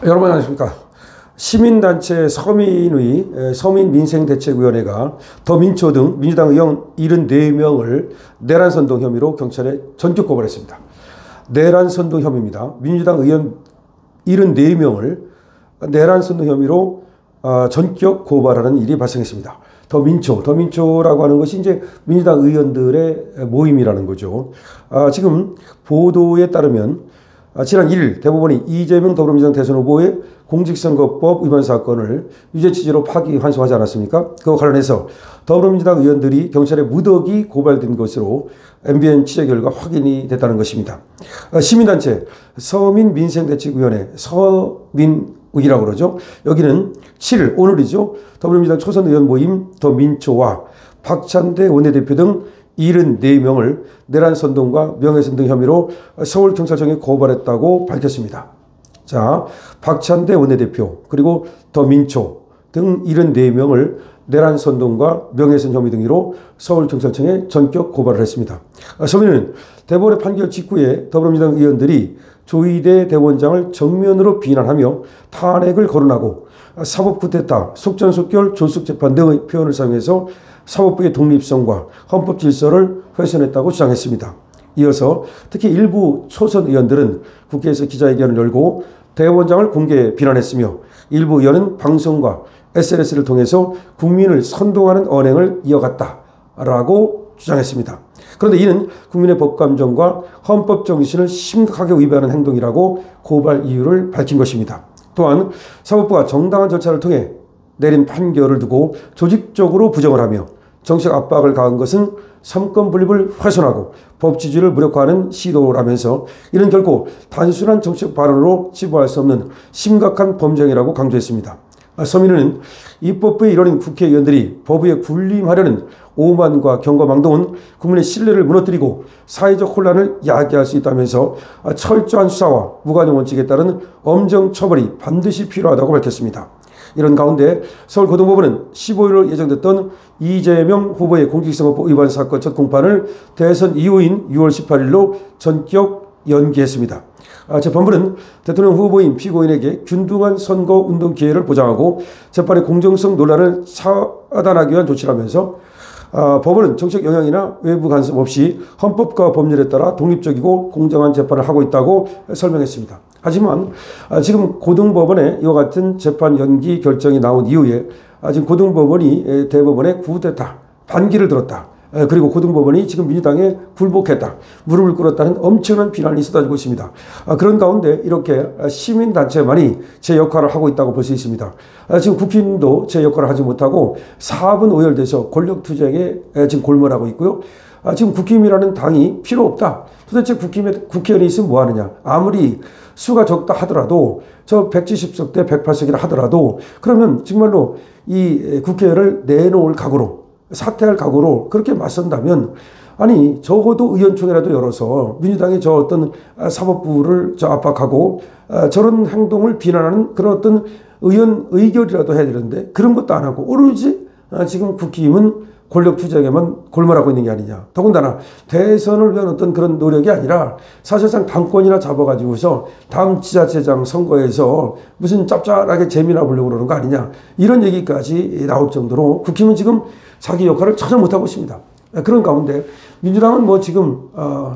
여러분 안녕하십니까. 시민단체 서민민생대책위원회가 더민초 등 민주당 의원 74명을 내란선동 혐의로 경찰에 전격 고발했습니다. 내란선동 혐의입니다. 민주당 의원 74명을 내란선동 혐의로 전격 고발하는 일이 발생했습니다. 더민초라고 하는 것이 이제 민주당 의원들의 모임이라는 거죠. 지금 보도에 따르면 지난 1일 대법원이 이재명 더불어민주당 대선 후보의 공직선거법 위반 사건을 유죄 취지로 파기환송하지 않았습니까? 그와 관련해서 더불어민주당 의원들이 경찰에 무더기 고발된 것으로 MBN 취재 결과 확인이 됐다는 것입니다. 시민단체 서민민생대책위원회 서민위라고 그러죠. 여기는 7일 오늘이죠. 더불어민주당 초선 의원 모임 더민초와 박찬대 원내대표 등 74명을 내란선동과 명예훼손 혐의로 서울경찰청에 고발했다고 밝혔습니다. 자, 박찬대 원내대표 그리고 더민초 등 74명을 내란선동과 명예훼손 혐의 등으로 서울경찰청에 전격 고발을 했습니다. 서민은 대법원의 판결 직후에 더불어민주당 의원들이 조희대 대법원장을 정면으로 비난하며 탄핵을 거론하고 사법 쿠데타, 속전속결, 졸속재판 등의 표현을 사용해서 사법부의 독립성과 헌법 질서를 훼손했다고 주장했습니다. 이어서 특히 일부 초선 의원들은 국회에서 기자회견을 열고 대법원장을 공개 비난했으며 일부 의원은 방송과 SNS를 통해서 국민을 선동하는 언행을 이어갔다라고 주장했습니다. 그런데 이는 국민의 법감정과 헌법 정신을 심각하게 위반하는 행동이라고 고발 이유를 밝힌 것입니다. 또한 사법부가 정당한 절차를 통해 내린 판결을 두고 조직적으로 부정을 하며 정치적 압박을 가한 것은 삼권 분립을 훼손하고 법치주의를 무력화하는 시도라면서 이는 결코 단순한 정치적 발언으로 치부할 수 없는 심각한 범죄이라고 강조했습니다. 서민은 입법부의 일원인 국회의원들이 법위에 군림하려는 오만과 경거망동은 국민의 신뢰를 무너뜨리고 사회적 혼란을 야기할 수 있다면서 철저한 수사와 무관용 원칙에 따른 엄정 처벌이 반드시 필요하다고 밝혔습니다. 이런 가운데 서울고등법원은 15일로 예정됐던 이재명 후보의 공직선거법 위반 사건 첫 공판을 대선 이후인 6월 18일로 전격 연기했습니다. 재판부는 대통령 후보인 피고인에게 균등한 선거 운동 기회를 보장하고 재판의 공정성 논란을 차단하기 위한 조치라면서 법원은 정책 영향이나 외부 간섭 없이 헌법과 법률에 따라 독립적이고 공정한 재판을 하고 있다고 설명했습니다. 하지만 지금 고등법원의 이와 같은 재판 연기 결정이 나온 이후에 지금 고등법원이 대법원에 구됐다, 반기를 들었다. 그리고 고등법원이 지금 민주당에 굴복했다, 무릎을 꿇었다는 엄청난 비난이 쏟아지고 있습니다. 그런 가운데 이렇게 시민단체만이 제 역할을 하고 있다고 볼 수 있습니다. 지금 국힘도 제 역할을 하지 못하고 4분 오열돼서 권력투쟁에 지금 골몰하고 있고요. 지금 국힘이라는 당이 필요 없다. 도대체 국회의원이 있으면 뭐 하느냐. 아무리 수가 적다 하더라도 저 170석 대 108석이라 하더라도 그러면 정말로 이 국회를 내놓을 각오로 사퇴할 각오로 그렇게 맞선다면 아니 적어도 의원총회라도 열어서 민주당의 저 어떤 사법부를 압박하고 저런 행동을 비난하는 그런 어떤 의원 의결이라도 해야 되는데 그런 것도 안 하고 오로지 지금 국힘은 권력 투쟁에만 골몰하고 있는 게 아니냐. 더군다나 대선을 위한 어떤 그런 노력이 아니라 사실상 당권이나 잡아가지고서 다음 지자체장 선거에서 무슨 짭짤하게 재미나 보려고 그러는 거 아니냐. 이런 얘기까지 나올 정도로 국힘은 지금 자기 역할을 전혀 못하고 있습니다. 그런 가운데 민주당은 뭐 지금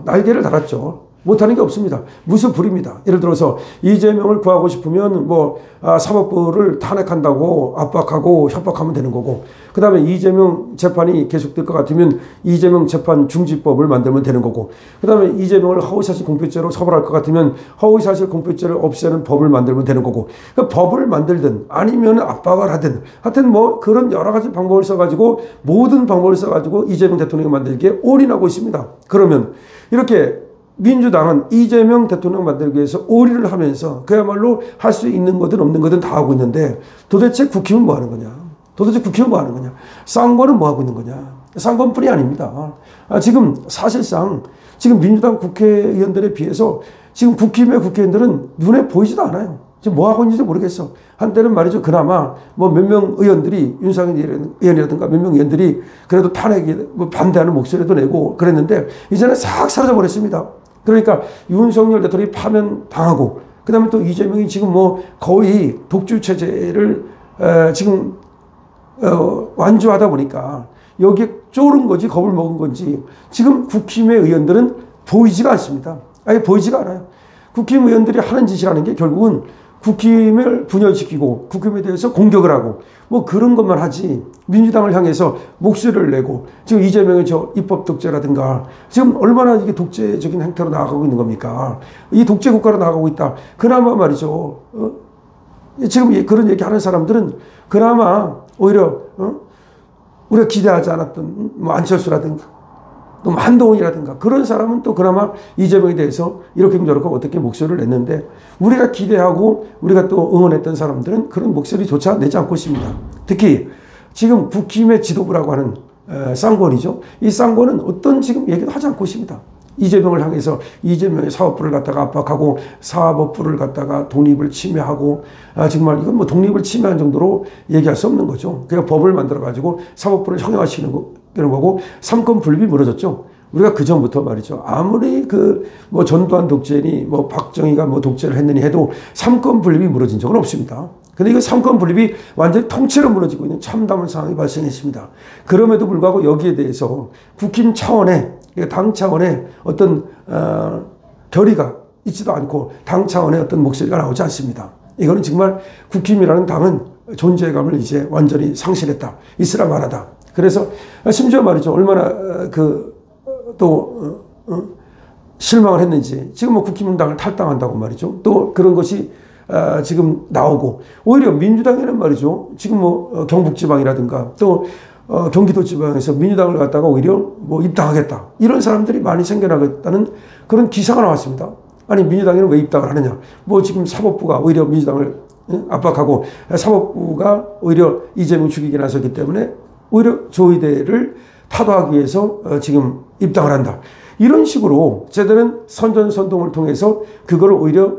날개를 달았죠. 못하는 게 없습니다. 무소불위입니다. 예를 들어서 이재명을 구하고 싶으면 뭐 사법부를 탄핵한다고 압박하고 협박하면 되는 거고, 그 다음에 이재명 재판이 계속될 것 같으면 이재명 재판 중지법을 만들면 되는 거고, 그 다음에 이재명을 허위사실 공표죄로 처벌할 것 같으면 허위사실 공표죄를 없애는 법을 만들면 되는 거고, 그 법을 만들든 아니면 압박을 하든 하여튼 뭐 그런 여러 가지 방법을 써가지고 모든 방법을 써가지고 이재명 대통령을 만들기에 올인하고 있습니다. 그러면 이렇게 민주당은 이재명 대통령 만들기 위해서 올인을 하면서 그야말로 할 수 있는 거든 없는 거든 다 하고 있는데 도대체 국힘은 뭐 하는 거냐? 도대체 국힘은 뭐 하는 거냐? 쌍권은 뭐 하고 있는 거냐? 쌍권뿐이 아닙니다. 지금 사실상 지금 민주당 국회의원들에 비해서 지금 국힘의 국회의원들은 눈에 보이지도 않아요. 지금 뭐 하고 있는지 모르겠어. 한때는 말이죠. 그나마 뭐 몇 명 의원들이 윤상현 의원이라든가 몇 명 의원들이 그래도 탄핵에 뭐 반대하는 목소리도 내고 그랬는데 이제는 싹 사라져 버렸습니다. 그러니까 윤석열 대통령이 파면당하고 그 다음에 또 이재명이 지금 뭐 거의 독주 체제를 지금 완주하다 보니까 여기에 쫄은 건지 겁을 먹은 건지 지금 국힘의 의원들은 보이지가 않습니다. 아예 보이지가 않아요. 국힘 의원들이 하는 짓이라는 게 결국은 국힘을 분열시키고 국힘에 대해서 공격을 하고 뭐 그런 것만 하지, 민주당을 향해서 목소리를 내고 지금 이재명의 저 입법 독재라든가 지금 얼마나 이게 독재적인 행태로 나아가고 있는 겁니까? 이 독재 국가로 나아가고 있다. 그나마 말이죠. 지금 그런 얘기하는 사람들은 그나마 오히려 우리가 기대하지 않았던 뭐 안철수라든가 또 한동훈이라든가 그런 사람은 또 그나마 이재명에 대해서 이렇게 저렇게 어떻게 목소리를 냈는데, 우리가 기대하고 우리가 또 응원했던 사람들은 그런 목소리조차 내지 않고 있습니다. 특히 지금 국힘의 지도부라고 하는 쌍권이죠. 이 쌍권은 어떤 지금 얘기도 하지 않고 있습니다. 이재명을 향해서 이재명의 사법부를 갖다가 압박하고 사법부를 갖다가 독립을 침해하고 정말 이건 뭐 독립을 침해한 정도로 얘기할 수 없는 거죠. 그러니까 법을 만들어 가지고 사법부를 형용화시키는 거고, 삼권 분립이 무너졌죠. 우리가 그 전부터 말이죠. 아무리 그 뭐 전두환 독재니 뭐 박정희가 뭐 독재를 했느니 해도 삼권 분립이 무너진 적은 없습니다. 근데 이거 삼권 분립이 완전히 통째로 무너지고 있는 참담한 상황이 발생했습니다. 그럼에도 불구하고 여기에 대해서 국힘 차원의, 당 차원의 어떤 결의가 있지도 않고 당 차원의 어떤 목소리가 나오지 않습니다. 이거는 정말 국힘이라는 당은 존재감을 이제 완전히 상실했다, 있으라 말하다. 그래서 심지어 말이죠, 얼마나 실망을 했는지, 지금 뭐 국힘당을 탈당한다고 말이죠. 또 그런 것이 지금 나오고, 오히려 민주당에는 말이죠, 지금 뭐 경북지방이라든가 또 경기도 지방에서 민주당을 갖다가 오히려 뭐 입당하겠다, 이런 사람들이 많이 생겨나겠다는 그런 기사가 나왔습니다. 아니, 민주당에는 왜 입당을 하느냐? 뭐 지금 사법부가 오히려 민주당을 압박하고 사법부가 오히려 이재명 죽이게 나섰기 때문에 오히려 조의대를 타도하기 위해서 지금 입당을 한다. 이런 식으로 쟤들은 선전선동을 통해서 그걸 오히려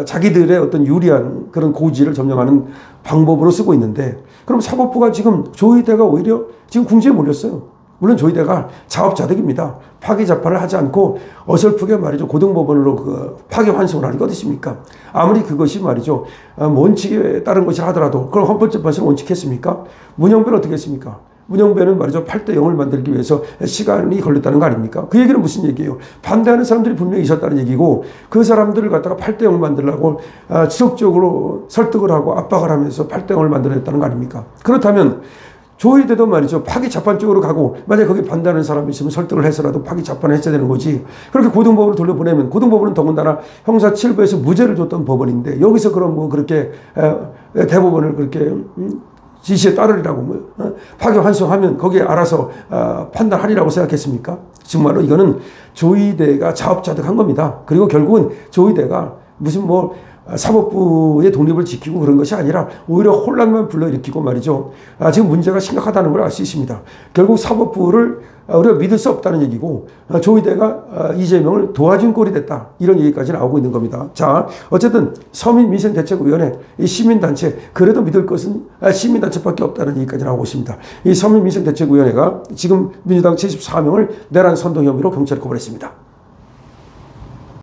자기들의 어떤 유리한 그런 고지를 점령하는 방법으로 쓰고 있는데, 그럼 사법부가 지금 조의대가 오히려 지금 궁지에 몰렸어요. 물론 조의대가 자업자득입니다. 파기자판을 하지 않고 어설프게 말이죠, 고등법원으로 파기환송을 하는 게 어디 있습니까? 아무리 그것이 말이죠, 원칙에 따른 것이 하더라도 그걸 헌법재판소는 원칙했습니까? 문영배는 어떻게 했습니까? 문영배는 말이죠, 8대 0을 만들기 위해서 시간이 걸렸다는 거 아닙니까? 그 얘기는 무슨 얘기예요? 반대하는 사람들이 분명히 있었다는 얘기고, 그 사람들을 갖다가 8대 0 만들려고 지속적으로 설득을 하고 압박을 하면서 8대 0을 만들어냈다는 거 아닙니까? 그렇다면 조의대도 말이죠, 파기자판 쪽으로 가고, 만약에 거기 반대하는 사람이 있으면 설득을 해서라도 파기자판을 했어야 되는 거지. 그렇게 고등법원으로 돌려보내면, 고등법원은 더군다나 형사 7부에서 무죄를 줬던 법원인데, 여기서 그럼 뭐 그렇게 대법원을 그렇게 지시에 따르리라고 파기환송하면 거기에 알아서 판단하리라고 생각했습니까? 정말로 이거는 조의대가 자업자득한 겁니다. 그리고 결국은 조의대가 무슨 뭐 사법부의 독립을 지키고 그런 것이 아니라 오히려 혼란만 불러일으키고 말이죠. 지금 문제가 심각하다는 걸 알 수 있습니다. 결국 사법부를 우리가 믿을 수 없다는 얘기고, 조의대가 이재명을 도와준 꼴이 됐다, 이런 얘기까지 나오고 있는 겁니다. 자, 어쨌든 서민민생대책위원회, 이 시민단체, 그래도 믿을 것은 시민단체밖에 없다는 얘기까지 나오고 있습니다. 이 서민민생대책위원회가 지금 민주당 74명을 내란 선동 혐의로 경찰에 고발했습니다.